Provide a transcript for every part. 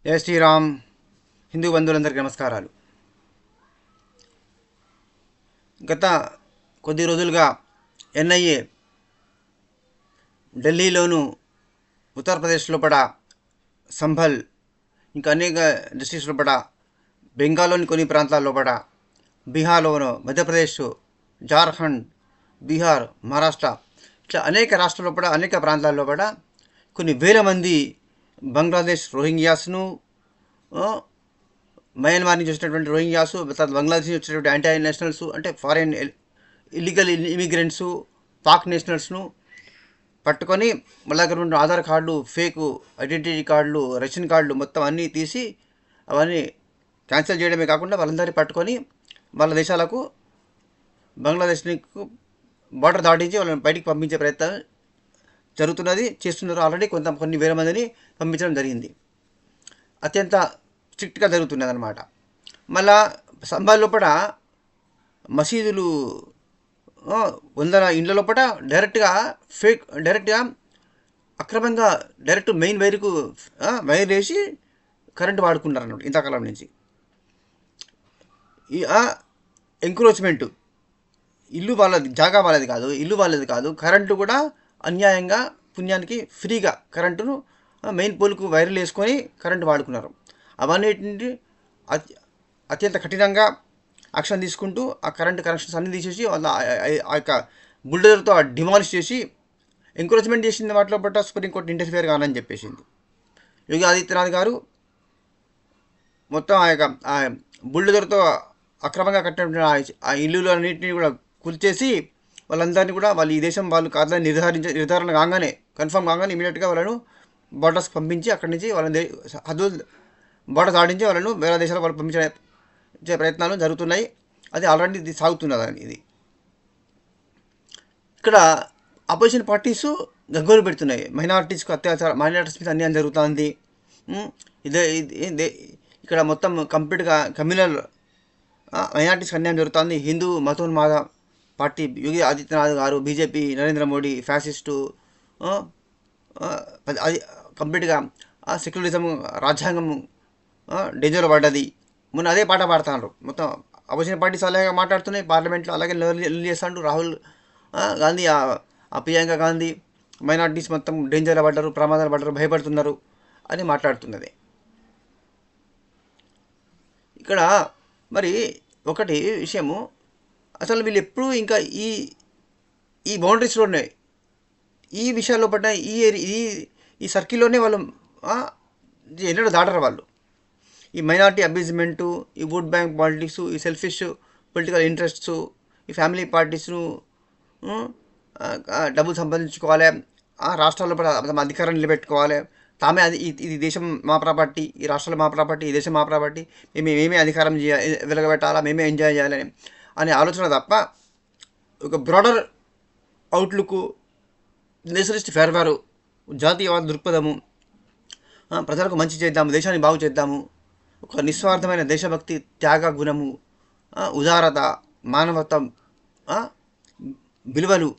జై శ్రీరామ్. హిందూ బంధువులందరికీ నమస్కారాలు. గత కొద్ది రోజులుగా ఎన్ఐఏ ఢిల్లీలోను, ఉత్తరప్రదేశ్ లోపల సంభల్, ఇంకా అనేక డిస్ట్రిక్ట్స్ లోపల, బెంగాల్లోని కొన్ని ప్రాంతాల లోపల, బీహార్లోను, మధ్యప్రదేశ్, జార్ఖండ్, బీహార్, మహారాష్ట్ర, ఇట్లా అనేక రాష్ట్రాల లోపల, అనేక ప్రాంతాల లోపల కొన్ని వేల మంది బంగ్లాదేశ్ రోహింగ్యాస్ను, మయన్మార్ నుంచి వచ్చినటువంటి రోహింగ్యాస్, బంగ్లాదేశ్ నుంచి వచ్చినటువంటి యాంటీ నేషనల్స్, అంటే ఫారెన్ ఇల్లీగల్ ఇమిగ్రెంట్స్, పాక్ నేషనల్స్ను పట్టుకొని మళ్ళీ అక్కడ ఉన్న ఆధార్ కార్డులు, ఫేక్ ఐడెంటిటీ కార్డులు, రేషన్ కార్డులు మొత్తం అన్నీ తీసి అవన్నీ క్యాన్సిల్ చేయడమే కాకుండా వాళ్ళందరినీ పట్టుకొని వాళ్ళ దేశాలకు, బంగ్లాదేశ్కు బార్డర్ దాటించి వాళ్ళని బయటికి పంపించే ప్రయత్నం చేస్తున్నారు. ఆల్రెడీ కొన్ని వేల మందిని పంపించడం జరిగింది. అత్యంత స్ట్రిక్ట్గా జరుగుతున్నది అనమాట. మళ్ళా సంభాల్ లోపల మసీదులు, వందల ఇండ్ల లోపల డైరెక్ట్గా అక్రమంగా మెయిన్ వైర్ వేసి కరెంటు వాడుకుంటారు అన్నమాట. ఇంతకాలం నుంచి ఈ ఎంక్రోచ్మెంట్, ఇల్లు వాళ్ళది, జాగా వాళ్ళది కాదు, ఇల్లు వాళ్ళది కాదు, కరెంటు కూడా అన్యాయంగా పుణ్యానికి ఫ్రీగా కరెంటును మెయిన్ పోల్కు వైర్లు వేసుకొని కరెంటు వాడుకున్నారు. అవన్నిటిని అత్యంత కఠినంగా యాక్షన్ తీసుకుంటూ ఆ కరెంటు కనెక్షన్స్ అన్నీ తీసేసి వాళ్ళ ఆ యొక్క బుల్డోజర్తో డిమాలిష్ చేసి ఎంకరేజ్మెంట్ చేసింది. వాటిలో పట్ల సుప్రీంకోర్టు ఇంటర్ఫియర్ కానని చెప్పేసింది. యోగి ఆదిత్యనాథ్ గారు మొత్తం ఆ యొక్క బుల్డోజర్తో అక్రమంగా కట్టిన ఆ ఇల్లులు అన్నింటినీ కూడా కూల్చేసి వాళ్ళందరినీ కూడా వాళ్ళు ఈ దేశం వాళ్ళు కాదని నిర్ధారణ కాగానే, కన్ఫర్మ్ కాగానే ఇమీడియట్గా వాళ్ళను బార్డర్స్కి పంపించి అక్కడి నుంచి వాళ్ళని హద్దులు బార్డర్ దాటించి వాళ్ళను వేరే దేశాలకు వాళ్ళు పంపించే ప్రయత్నాలు జరుగుతున్నాయి. అది ఆల్రెడీ ఇది సాగుతున్నదని. ఇది ఇక్కడ అపోజిషన్ పార్టీస్ గగ్గోలు పెడుతున్నాయి. మైనారిటీస్కు అత్యాచారం, మైనారిటీస్ మీద అన్యాయం జరుగుతుంది. ఇదే ఇక్కడ మొత్తం కంప్లీట్గా కమ్యూనల్ మైనారిటీస్కి అన్యాయం జరుగుతుంది. హిందూ మతోన్మాద పార్టీ యోగి ఆదిత్యనాథ్ గారు, బీజేపీ, నరేంద్ర మోడీ, ఫ్యాసిస్టు, అది కంప్లీట్గా సెక్యులరిజం, రాజ్యాంగం డేంజర్లో పడ్డది. మొన్న అదే పాట పాడుతున్నారు. మొత్తం అపోజిషన్ పార్టీస్ అలాగే మాట్లాడుతున్నాయి పార్లమెంట్లో. అలాగే చేస్తాడు రాహుల్ గాంధీ, ఆ ప్రియాంక గాంధీ, మైనారిటీస్ మొత్తం డేంజర్లో పడ్డారు, ప్రమాదాలు పడ్డారు, భయపడుతున్నారు అని మాట్లాడుతున్నది. ఇక్కడ మరి ఒకటి విషయము, అసలు వీళ్ళు ఎప్పుడు ఇంకా ఈ బౌండరీస్లోనే, ఈ విషయాల్లో పడ్డ ఈ సర్కిల్లోనే వాళ్ళు ఎన్నడూ దాటరు. వాళ్ళు ఈ మైనారిటీ అబ్యూజ్మెంటు, ఈ ఓట్ బ్యాంక్ పాలిటిక్స్, ఈ సెల్ఫిష్ పొలిటికల్ ఇంట్రెస్ట్స్, ఈ ఫ్యామిలీ పార్టీస్ను డబ్బులు సంపాదించుకోవాలి, రాష్ట్రాల్లో తమ అధికారాన్ని నిలబెట్టుకోవాలి, తామే ఇది దేశం మా ప్రాపర్టీ, ఈ రాష్ట్రాలు మా ప్రాపర్టీ, ఈ దేశం మా ప్రాపర్టీ, మేమే అధికారం వెలగబెట్టాలా, మేమే ఎంజాయ్ చేయాలని అనే ఆలోచన తప్ప ఒక బ్రాడర్ అవుట్లుక్, నేషనలిస్ట్ ఫెర్వారు, జాతీయవాద దృక్పథము, ప్రజలకు మంచి చేద్దాము, దేశాన్ని బాగు చేద్దాము, ఒక నిస్వార్థమైన దేశభక్తి, త్యాగ గుణము, ఉదారత, మానవత్వం, విలువలు,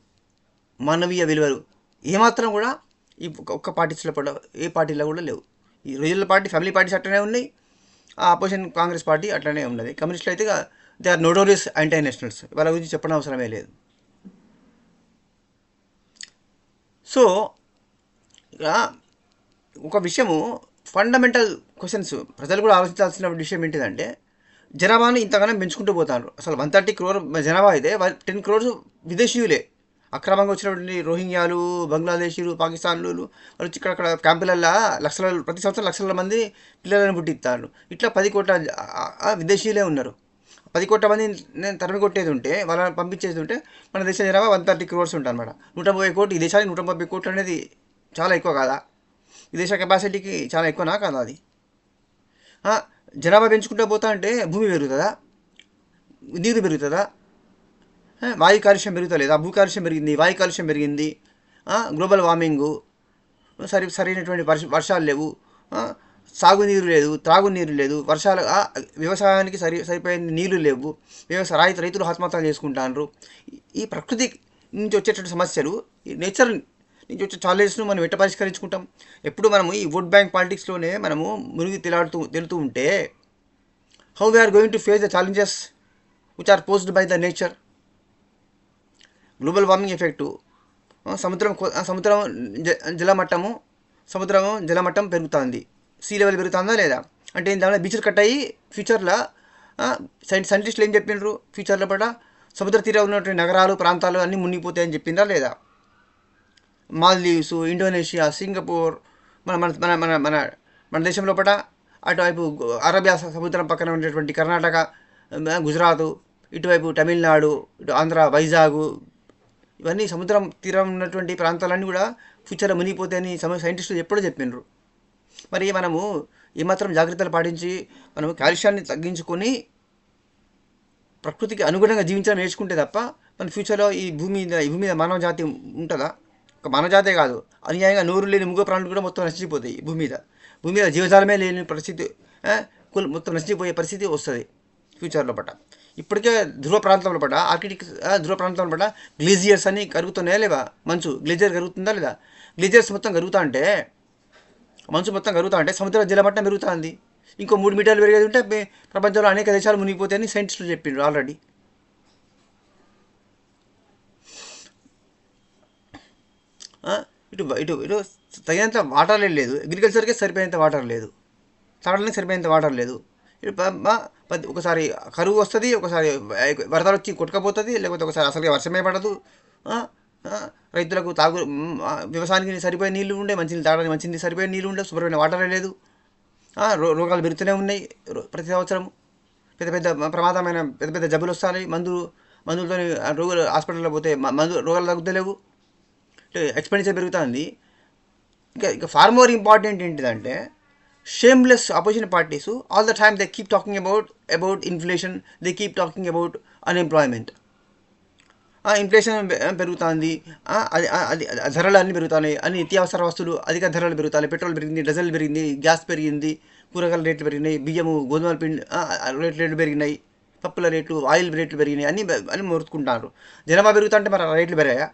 మానవీయ విలువలు ఏమాత్రం కూడా ఈ ఒక్క పార్టీస్లో ఏ పార్టీలో కూడా లేవు. ఈ రీజనల్ పార్టీ, ఫ్యామిలీ పార్టీస్ అట్లనే ఉన్నాయి, అపోజిషన్ కాంగ్రెస్ పార్టీ అట్లనే ఉన్నది. కమ్యూనిస్టులు అయితే they are notorious anti nationals, వాళ్ళ గురించి చెప్పడం అవసరమే లేదు. సో ఒక విషయము, ఫండమెంటల్ క్వశ్చన్స్ ప్రజలు కూడా ఆలోచించాల్సిన విషయం ఏంటిదంటే, జనాభాని ఇంతగానో పెంచుకుంటూ పోతారు. అసలు 130 crore జనాభా అయితే 10 crores విదేశీయులే, అక్రమంగా వచ్చినటువంటి రోహింగ్యాలు, బంగ్లాదేశీలు, పాకిస్తాన్లు వాళ్ళు వచ్చి ఇక్కడ క్యాంపులల్లో ప్రతి సంవత్సరం లక్షల మంది పిల్లలను పుట్టిస్తారు. ఇట్లా 10 కోట్ల విదేశీయులే ఉన్నారు. 10 కోట్ల మంది నేను తరిమి కొట్టేది ఉంటే, వాళ్ళని పంపించేది ఉంటే, మన దేశ జనాభా 130 crores ఉంటుంది అనమాట. 130 కోట్లు, ఈ దేశానికి 130 కోట్లు అనేది చాలా ఎక్కువ కాదా? ఈ దేశ కెపాసిటీకి చాలా ఎక్కువనా కాదా? అది జనాభా పెంచుకుంటూ పోతా అంటే భూమి పెరుగుతుందా, నీరు పెరుగుతుందా, వాయు కాలుష్యం పెరుగుతలేదా? భూ కాలుష్యం పెరిగింది, వాయు కాలుష్యం పెరిగింది, గ్లోబల్ వార్మింగు, సరైనటువంటి వర్షాలు లేవు, సాగునీరు లేదు, త్రాగునీరు లేదు, వ్యవసాయానికి సరిపోయిన నీళ్లు లేవు, రైతులు ఆత్మహత్యలు చేసుకుంటారు. ఈ ప్రకృతి నుంచి వచ్చేటువంటి సమస్యలు, ఈ నుంచి వచ్చే ఛాలెంజెస్ను మనం ఎట్ట పరిష్కరించుకుంటాం? ఎప్పుడు మనము ఈ ఓట్ బ్యాంక్ పాలిటిక్స్లోనే మనము మునిగి తేలుతూ ఉంటే how we are going to face the challenges which are posed by the nature? Global warming effect, సముద్రం జలమట్టం పెరుగుతుంది. సీ లెవెల్ పెరుగుతుందా లేదా? అంటే దానివల్ల బీచ్లు కట్ అయ్యి ఫ్యూచర్లో సైంటిస్టులు ఏం చెప్పిండ్రు, ఫ్యూచర్లో పడ సముద్ర తీరం ఉన్నటువంటి నగరాలు ప్రాంతాలు అన్నీ మునిగిపోతాయని చెప్పిందా లేదా? మాల్దీవ్స్, ఇండోనేషియా, సింగపూర్, మన మన మన మన మన మన దేశం లోపల అటువైపు అరేబియా సముద్రం పక్కన ఉండేటువంటి కర్ణాటక, గుజరాత్, ఇటువైపు తమిళనాడు, ఇటు ఆంధ్ర, వైజాగ్, ఇవన్నీ సముద్రం తీరం ఉన్నటువంటి ప్రాంతాలన్నీ కూడా ఫ్యూచర్లో మునిగిపోతాయని సైంటిస్టులు ఎప్పుడో చెప్పినారు. మరి మనము ఏమాత్రం జాగ్రత్తలు పాటించి మనము కాలుష్యాన్ని తగ్గించుకొని ప్రకృతికి అనుగుణంగా జీవించడం నేర్చుకుంటే తప్ప మన ఫ్యూచర్లో ఈ భూమి మీద మానవ జాతి ఉంటుందా? ఒక మానవ జాతే కాదు, అన్యాయంగా నోరు లేని మూగ ప్రాణులు కూడా మొత్తం నశించిపోతాయి. భూమి మీద జీవజాలమే లేని పరిస్థితి, మొత్తం నశించిపోయే పరిస్థితి వస్తుంది ఫ్యూచర్లో పట్ల. ఇప్పటికే ధ్రువ ప్రాంతంలో పట్ల ఆర్కిటిక్ ధ్రువ ప్రాంతంలో పట్ల గ్లేజియర్స్ అని కరుగుతున్నాయా లేవా? మంచు గ్లేజియర్ కరుగుతుందా లేదా? గ్లేజియర్స్ మొత్తం కరుగుతా అంటే, మంచు మొత్తం కరుగుతా అంటే సముద్ర జలమట్టం పెరుగుతుంది. ఇంకో 3 మీటర్లు పెరిగేది ఉంటే ప్రపంచంలో అనేక దేశాలు మునిగిపోతాయని సైంటిస్టులు చెప్పిండ్రు ఆల్రెడీ. ఇటు ఇటు ఇటు తగినంత వాటర్ లేదు, అగ్రికల్చర్కే సరిపోయేంత వాటర్ లేదు, తాగడానికి సరిపోయేంత వాటర్ లేదు. ఒకసారి కరువు వస్తుంది, ఒకసారి వరదలు వచ్చి కొట్టుకపోతుంది, లేకపోతే ఒకసారి అసలుగా వర్షమే పడదు. రైతులకు వ్యవసాయానికి సరిపోయే నీళ్లు ఉండే, మంచినీళ్ళు తాగడానికి మంచినీళ్ళు సరిపోయే నీళ్ళు ఉండే, శుభ్రమైన వాటరే లేదు. రోగాలు పెరుగుతూనే ఉన్నాయి ప్రతి సంవత్సరం. ప్రమాదమైన పెద్ద జబ్బులు వస్తాయి. మందులతో రోగులు హాస్పిటల్లో పోతే రోగాలు తగ్గుతలేవు, ఎక్స్పెండిచర్ పెరుగుతుంది. ఇంకా ఫార్ మోర్ ఇంపార్టెంట్ ఏంటిదంటే, shameless opposition parties all the time they keep talking about inflation, they keep talking about unemployment. Inflation పెరుగుతుంది, అది ధరలు అన్నీ పెరుగుతున్నాయి, అన్ని నిత్యావసర వస్తువులు అధిక ధరలు పెరుగుతాయి. పెట్రోల్ పెరిగింది, డీజిల్ పెరిగింది, గ్యాస్ పెరిగింది, కూరగాయల రేట్లు పెరిగినాయి, బియ్యము గోధుమల పిండి రేట్లు పెరిగినాయి, పప్పుల రేట్లు, ఆయిల్ రేట్లు పెరిగినాయి, అన్నీ మొరుతుకుంటున్నారు. జనాభా పెరుగుతుంటే మరి రేట్లు పెరిగాయా?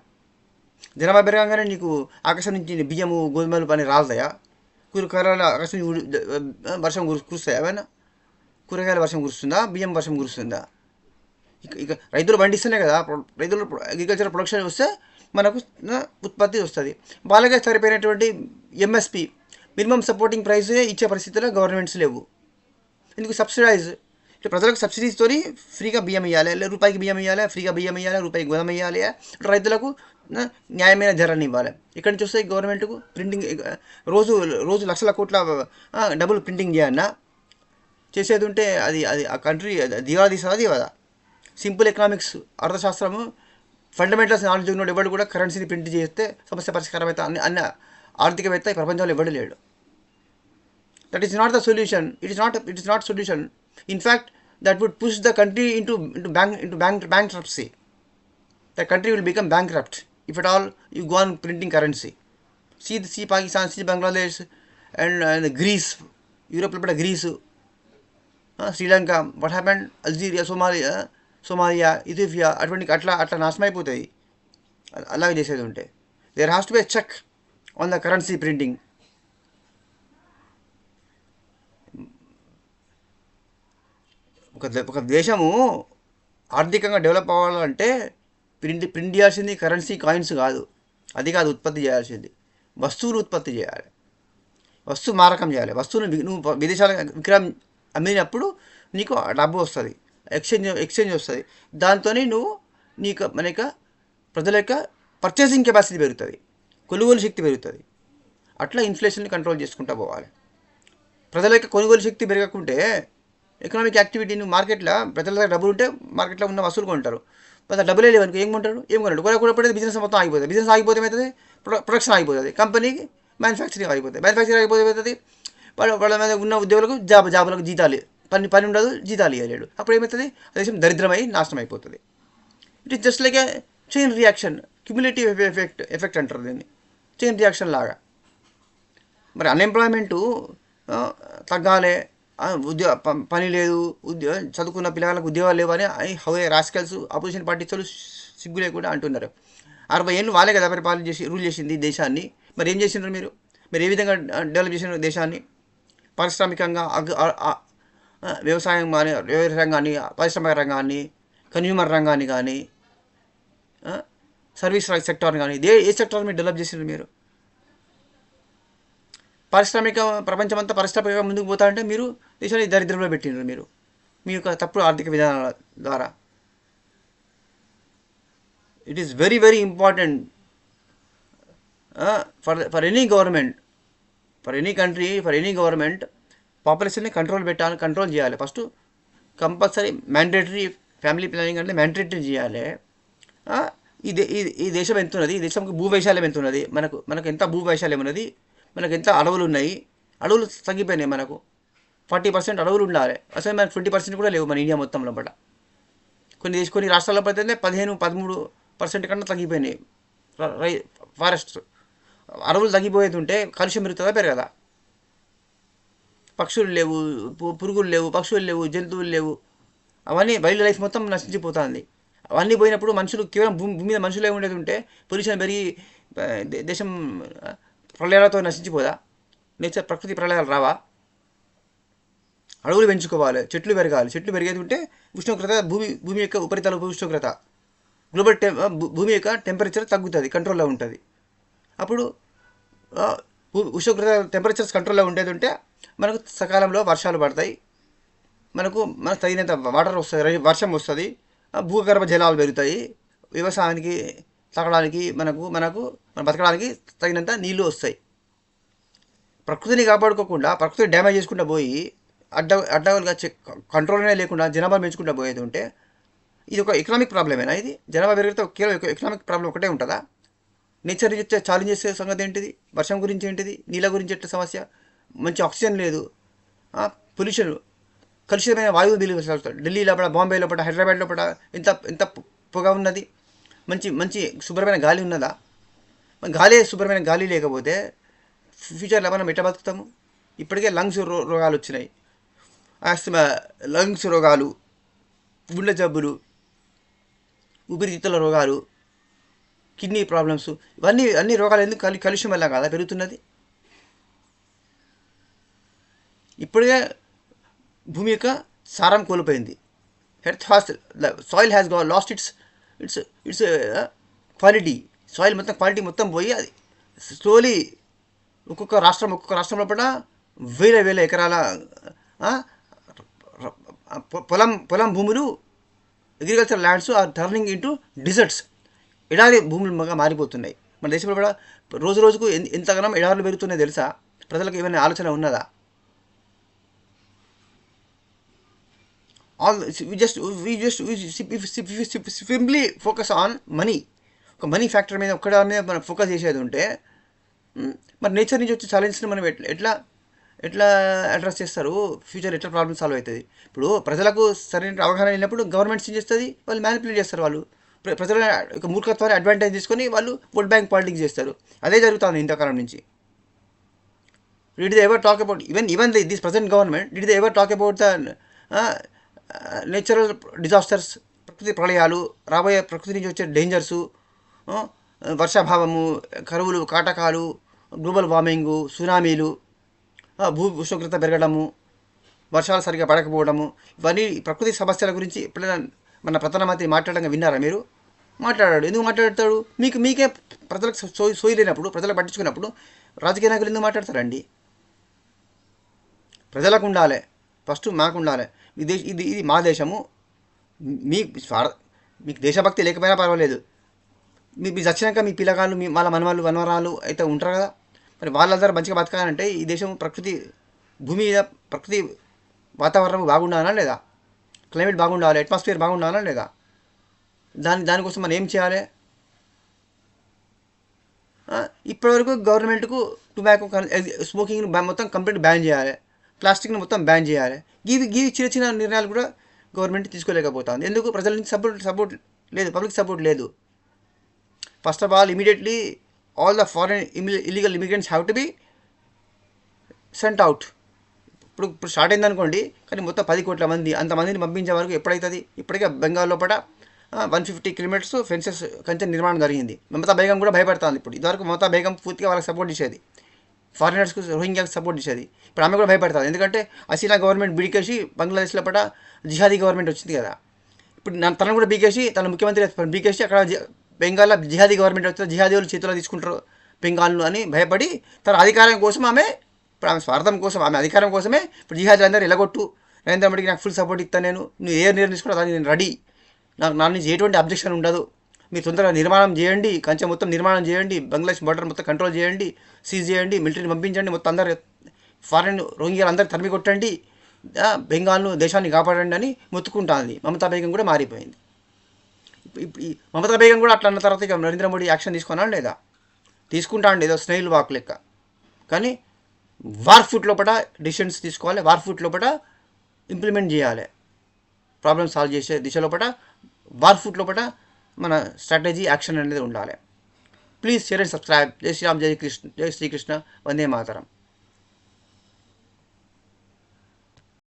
జనాభా పెరగగానే నీకు ఆకాశం నుంచి బియ్యము గోధుమలు పని రాలుతాయా? కూరగాయల ఆకాశం వర్షం కురుస్తాయా? ఏమైనా కూరగాయల వర్షం కురుస్తుందా? బియ్యం వర్షం కురుస్తుందా? ఇక రైతులు పండిస్తేనే కదా, రైతులు అగ్రికల్చర్ ప్రొడక్షన్ వస్తే మనకు ఉత్పత్తి వస్తుంది. వాళ్ళకే సరిపోయినటువంటి ఎంఎస్పి, మినిమం సపోర్టింగ్ ప్రైస్ ఇచ్చే పరిస్థితుల్లో గవర్నమెంట్స్ లేవు. ఎందుకు సబ్సిడైజ్? ఇట్లా ప్రజలకు సబ్సిడీస్తో ఫ్రీగా బియ్యం ఇవ్వాలి, రూపాయికి బియ్యం ఇవ్వాలి, ఫ్రీగా బియ్యం ఇవ్వాలి, రూపాయికి గోధుమ ఇవ్వాలి, రైతులకు న్యాయమైన ధరని ఇవ్వాలి. ఇక్కడి నుంచి వస్తే గవర్నమెంట్కు ప్రింటింగ్ రోజు లక్షల కోట్ల డబ్బులు ప్రింటింగ్ చేయన్నా చేసేది ఉంటే అది అది ఆ కంట్రీ దివాలా తీస్తుంది కదా. సింపుల్ ఎకనామిక్స్, అర్థశాస్త్రము, ఫండమెంటల్స్ నాలెడ్జ్ ఉన్నోడు ఎవడు కూడా కరెన్సీని ప్రింట్ చేస్తే సమస్య పరిష్కారం అయితే అన్న ఆర్థికవేత్త ఈ ప్రపంచంలో ఎవడు లేడు. That is not the solution. It is not solution. In fact, that would push the country into bankruptcy. The country will become bankrupt if at all you go on printing currency. See Pakistan, see Bangladesh, and Greece, Europe, Greece, Sri Lanka. What happened? Algeria, Somalia, Ethiopia, అట్లా నాశనం అయిపోతాయి అలాగే చేసేది ఉంటే. There has to be a check on the currency printing. ఒక దేశము ఆర్థికంగా develop అవ్వాలంటే ప్రింట్ చేయాల్సింది కరెన్సీ కాయిన్స్ కాదు, అది కాదు ఉత్పత్తి చేయాల్సింది. వస్తువులు ఉత్పత్తి చేయాలి, వస్తువు మారకం చేయాలి. వస్తువును నువ్వు విదేశాల విక్రయం అమ్మినప్పుడు నీకు డబ్బు వస్తుంది, ఎక్స్చేంజ్ వస్తుంది. దాంతో మన యొక్క ప్రజల యొక్క పర్చేసింగ్ కెపాసిటీ పెరుగుతుంది, కొనుగోలు శక్తి పెరుగుతుంది. అట్లా ఇన్ఫ్లేషన్ని కంట్రోల్ చేసుకుంటూ పోవాలి. ప్రజల యొక్క కొనుగోలు శక్తి పెరగకుంటే ఎకనామిక్ యాక్టివిటీని మార్కెట్లో ప్రజల దగ్గర డబ్బులు ఉంటే మార్కెట్లో ఉన్న వస్తువులు కొంటారు. డబ్బులే లేవనుకో ఏం కొన్నాడు కూడా పడేది బిజినెస్ మొత్తం ఆగిపోతుంది. బిజినెస్ ఆగిపోతే ఏమవుతుంది? ప్రొడక్షన్ ఆగిపోతుంది, కంపెనీకి మ్యానుఫ్యాక్చరింగ్ అయిపోతుంది. వాళ్ళ మీద ఉన్న ఉద్యోగులకు జాబులకు జీతాలు, పని ఉండదు, జీతాలు ఇవ్వలేడు. అప్పుడు ఏమవుతుంది? దేశం దరిద్రమై నాశనం అయిపోతుంది. It is just like A chain reaction, cumulative effect అంటారు దీన్ని, చైన్ రియాక్షన్ లాగా. మరి అన్ఎంప్లాయ్మెంటు తగ్గాలి, పని లేదు, చదువుకున్న పిల్లలకు ఉద్యోగాలు లేవని హౌ రాస్కల్స్ అపోజిషన్ పార్టీస్ వాళ్ళు సిగ్గు లేకుండా అంటున్నారు. 60 ఏళ్ళు వాళ్ళే కదా పరిపాలన చేసి రూల్ చేసింది దేశాన్ని. మరి ఏం చేసినారు మీరు? మీరు ఏ విధంగా డెవలప్ చేసినారు దేశాన్ని? పారిశ్రామికంగా వ్యవసాయం కానీ, వ్యవసాయ రంగాన్ని, పారిశ్రామిక రంగాన్ని, కన్జ్యూమర్ రంగాన్ని కానీ, సర్వీస్ సెక్టార్ని కానీ, ఏ సెక్టార్ మీరు డెవలప్ చేసినారు మీరు? పారిశ్రామిక ప్రపంచమంతా పారిశ్రామిక ముందుకు పోతా అంటే మీరు దేశాన్ని దరిద్రంలో పెట్టినారు మీరు మీ యొక్క తప్పుడు ఆర్థిక విధానాల ద్వారా. It is very very important for any government, for any country, for any government పాపులేషన్ని కంట్రోల్ చేయాలి. First compulsory mandatory family planning అంటే మ్యాండేటరీ చేయాలి. ఈ దేశం ఎంత ఉన్నది, ఈ దేశంకి భూవైశాల్యం ఎంత ఉన్నది, మనకు ఎంత భూవైశాల్యం ఉన్నది, మనకు ఎంత అడవులు ఉన్నాయి, అడవులు తగ్గిపోయినాయి. మనకు 40% అడవులు ఉండాలి, అసలు మనకు 20% కూడా లేవు మన ఇండియా మొత్తంలో. బట్ కొన్ని రాష్ట్రాల్లో పడితే 15-13% కన్నా తగ్గిపోయినాయి ఫారెస్ట్. అడవులు తగ్గిపోయేది ఉంటే కాలుష్యం పెరుగుతుందా పెరగదా? పక్షులు లేవు, పురుగులు లేవు, పక్షులు లేవు, జంతువులు లేవు, అవన్నీ వైల్డ్ లైఫ్ మొత్తం నశించిపోతుంది. అవన్నీ పోయినప్పుడు మనుషులు కేవలం భూమి మీద మనుషులే ఉండేది ఉంటే పొల్యూషన్ పెరిగి దేశం ప్రళయాలతో నశించిపోదా? నేచర్ ప్రకృతి ప్రళయాలు రావా? అడవులు పెంచుకోవాలి, చెట్లు పెరగాలి. చెట్లు పెరిగేది ఉంటే ఉష్ణోగ్రత భూమి యొక్క ఉపరితల ఉష్ణోగ్రత గ్లోబల్ భూమి యొక్క టెంపరేచర్ తగ్గుతుంది, కంట్రోల్లో ఉంటుంది. అప్పుడు ఉష్ణోగ్రత టెంపరేచర్స్ కంట్రోల్లో ఉండేది ఉంటే మనకు సకాలంలో వర్షాలు పడతాయి, మనకు తగినంత వాటర్ వస్తుంది, వర్షం వస్తుంది, భూగర్భ జలాలు పెరుగుతాయి, వ్యవసాయానికి తాగడానికి మనకు బతకడానికి తగినంత నీళ్లు వస్తాయి. ప్రకృతిని కాపాడుకోకుండా ప్రకృతిని డ్యామేజ్ చేసుకుంటూ పోయి అడ్డగోలుగా కంట్రోల్నే లేకుండా జనాభా పెంచుకుంటూ పోయేది ఉంటే ఇది ఒక ఎకనామిక్ ప్రాబ్లమేనా? ఇది జనాభా పెరిగితే కేవలం ఎకనామిక్ ప్రాబ్లం ఒకటే ఉంటుందా? నేచర్ ఛాలెంజ్ చేసే సంగతి ఏంటిది? వర్షం గురించి ఏంటిది? నీళ్ళ గురించి ఎట్లా సమస్య? మంచి ఆక్సిజన్ లేదు, పొల్యూషన్, కలుషితమైన వాయువు ఢిల్లీ లోపల, బాంబే లోపల, హైదరాబాద్ లోపల ఎంత పొగ ఉన్నది. మంచి శుభ్రమైన గాలి ఉన్నదా? శుభ్రమైన గాలి లేకపోతే ఫ్యూచర్లో మనం ఎట్లా బతుకుతాము? ఇప్పటికే లంగ్స్ రోగాలు వచ్చినాయి, ఆస్తమా, లంగ్స్ రోగాలు, గుండె జబ్బులు, ఊపిరితిత్తుల రోగాలు, కిడ్నీ ప్రాబ్లమ్స్, అన్ని రోగాలు ఎందుకు? కాలుష్యం వల్ల కాదా పెరుగుతున్నది? ఇప్పుడే భూమి యొక్క సారం కోల్పోయింది. Soil has lost its quality. Soil quality మొత్తం పోయి అది స్లోలీ ఒక్కొక్క రాష్ట్రం లోపల వేల ఎకరాల పొలం భూములు, agriculture lands are turning into deserts. ఎడారి భూములుగా మారిపోతున్నాయి. మన దేశంలో కూడా రోజుకు ఎంతగానో ఎడారులు పెరుగుతున్నాయి తెలుసా? ప్రజలకు ఏమైనా ఆలోచన ఉన్నదా? Simply focus on money. ఒక మనీ ఫ్యాక్టర్ మీద ఒక్కదాని మీద మనం ఫోకస్ చేసేది ఉంటే మరి నేచర్ నుంచి వచ్చే ఛాలెంజ్ని మనం ఎట్లా అడ్రస్ చేస్తారు? ఫ్యూచర్ ఎట్లా ప్రాబ్లమ్ సాల్వ్ అవుతుంది? ఇప్పుడు ప్రజలకు సరైన అవగాహన లేనప్పుడు గవర్నమెంట్స్ ఏం చేస్తుంది? వాళ్ళు మ్యానిపులేట్ చేస్తారు. వాళ్ళు ప్రజల యొక్క మూర్ఖత్వాన్ని అడ్వాంటేజ్ తీసుకొని వాళ్ళు ఓట్ బ్యాంక్ పాలిటిక్స్ చేస్తారు. అదే జరుగుతుంది ఇంతకాలం నుంచి. Did they ever talk about even this present government, did they ever talk about the natural disasters, ప్రకృతి ప్రళయాలు, రాబోయే ప్రకృతి నుంచి వచ్చే డేంజర్సు, వర్షాభావము, కరువులు, కాటకాలు, గ్లోబల్ వార్మింగు, సునామీలు, భూ ఉష్ణోగ్రత పెరగడము, వర్షాలు సరిగ్గా పడకపోవడము, ఇవన్నీ ప్రకృతి సమస్యల గురించి ఎప్పుడైనా మన ప్రధానమంత్రి మాట్లాడగా విన్నారా మీరు? మాట్లాడాడు. ఎందుకు మాట్లాడతాడు? మీకే ప్రజలకు సోయి లేనప్పుడు, ప్రజలకు పట్టించుకున్నప్పుడు రాజకీయ నాయకులు ఎందుకు మాట్లాడతారండి? ప్రజలకు ఉండాలి, ఫస్ట్ మాకు ఉండాలి. ఇది మా దేశము, మీకు దేశభక్తి లేకపోయినా పర్వాలేదు, మీ చచ్చినాక మీ పిల్లగాళ్ళు, వాళ్ళ మనవరాలు అయితే ఉంటారు కదా, మరి వాళ్ళందరూ మంచిగా బతకాలంటే ఈ దేశం భూమి మీద ప్రకృతి వాతావరణం బాగుండాలా లేదా? క్లైమేట్ బాగుండాలి, అట్మాస్ఫియర్ బాగుండాలా లేదా? దానికోసం మనం ఏం చేయాలి? ఇప్పటివరకు గవర్నమెంట్కు టొబాకో, స్మోకింగ్ని మొత్తం కంప్లీట్ బ్యాన్ చేయాలి, ప్లాస్టిక్ని మొత్తం బ్యాన్ చేయాలి. గివి చిన్న నిర్ణయాలు కూడా గవర్నమెంట్ తీసుకోలేకపోతుంది. ఎందుకు? ప్రజల నుంచి సపోర్ట్ లేదు, పబ్లిక్ సపోర్ట్ లేదు. First of all, immediately all the foreign illegal immigrants have to be sent out. ఇప్పుడు స్టార్ట్ అయింది అనుకోండి, కానీ మొత్తం 10 కోట్ల మంది, అంతమందిని పంపించే వరకు ఎప్పుడైతుంది? ఇప్పటికే బెంగాల్ లోపల 150 కిలోమీటర్స్ ఫెన్సెస్ కంచె నిర్మాణం జరిగింది. మమతా బేగం కూడా భయపడుతుంది ఇప్పుడు. ఇదివరకు మమతా బేగం పూర్తిగా వాళ్ళకి సపోర్ట్ ఇచ్చేది, ఫారినర్స్కు రోహింగ్యాకి సపోర్ట్ ఇచ్చేది. ఇప్పుడు ఆమె కూడా భయపడుతుంది, ఎందుకంటే హసీనా గవర్నమెంట్ బీకేసి బంగ్లాదేశ్లో పట జిహాదీ గవర్నమెంట్ వచ్చింది కదా. ఇప్పుడు తనను కూడా బీకేసి, తన ముఖ్యమంత్రి బీకేసి అక్కడ బెంగాల్లో జిహాదీ గవర్నమెంట్ వస్తే జిహాదీ వాళ్ళు చేతిలో తీసుకుంటారు బెంగాల్ను అని భయపడి తన అధికారం కోసం ఆమె, ఇప్పుడు ఆమె స్వార్థం కోసం, ఆమె అధికారం కోసమే ఇప్పుడు జిహాదీలు అందరూ ఎలగొట్టు, నరేంద్ర మోడీకి నాకు ఫుల్ సపోర్ట్ ఇస్తాను, నువ్వు ఏ నిర్ణయం తీసుకుంటా దాన్ని నేను రెడీ, నా నుంచి ఎటువంటి అబ్జెక్షన్ ఉండదు, మీరు తొందరగా నిర్మాణం చేయండి, కంచె మొత్తం నిర్మాణం చేయండి, బంగ్లాదేశ్ బార్డర్ మొత్తం కంట్రోల్ చేయండి, సీజ్ చేయండి, మిలిటరీని పంపించండి, మొత్తం అందరు ఫారెన్ రోహింగ్యాలు అందరు తరిమి కొట్టండి, బెంగాల్ను దేశాన్ని కాపాడండి అని మొత్తుకుంటుంది. మమతా బేగం కూడా మారిపోయింది. ఈ మమతా బేగం కూడా అట్లా అన్న తర్వాత ఇక నరేంద్ర మోడీ యాక్షన్ తీసుకున్నాడు లేదా? తీసుకుంటా అండి, ఏదో స్నేహిల్ వాక్ లెక్క. కానీ వార్ ఫుట్ లోపల డిసిషన్స్ తీసుకోవాలి, వార్ ఫుట్ లోపల ఇంప్లిమెంట్ చేయాలి, ప్రాబ్లమ్ సాల్వ్ చేసే దిశ లోపల వార్ ఫుట్ లోపల మన స్ట్రాటజీ యాక్షన్ అనేది ఉండాలి. Please share and subscribe. జై శ్రీరామ్, జై శ్రీకృష్ణ, వందే మాతరం.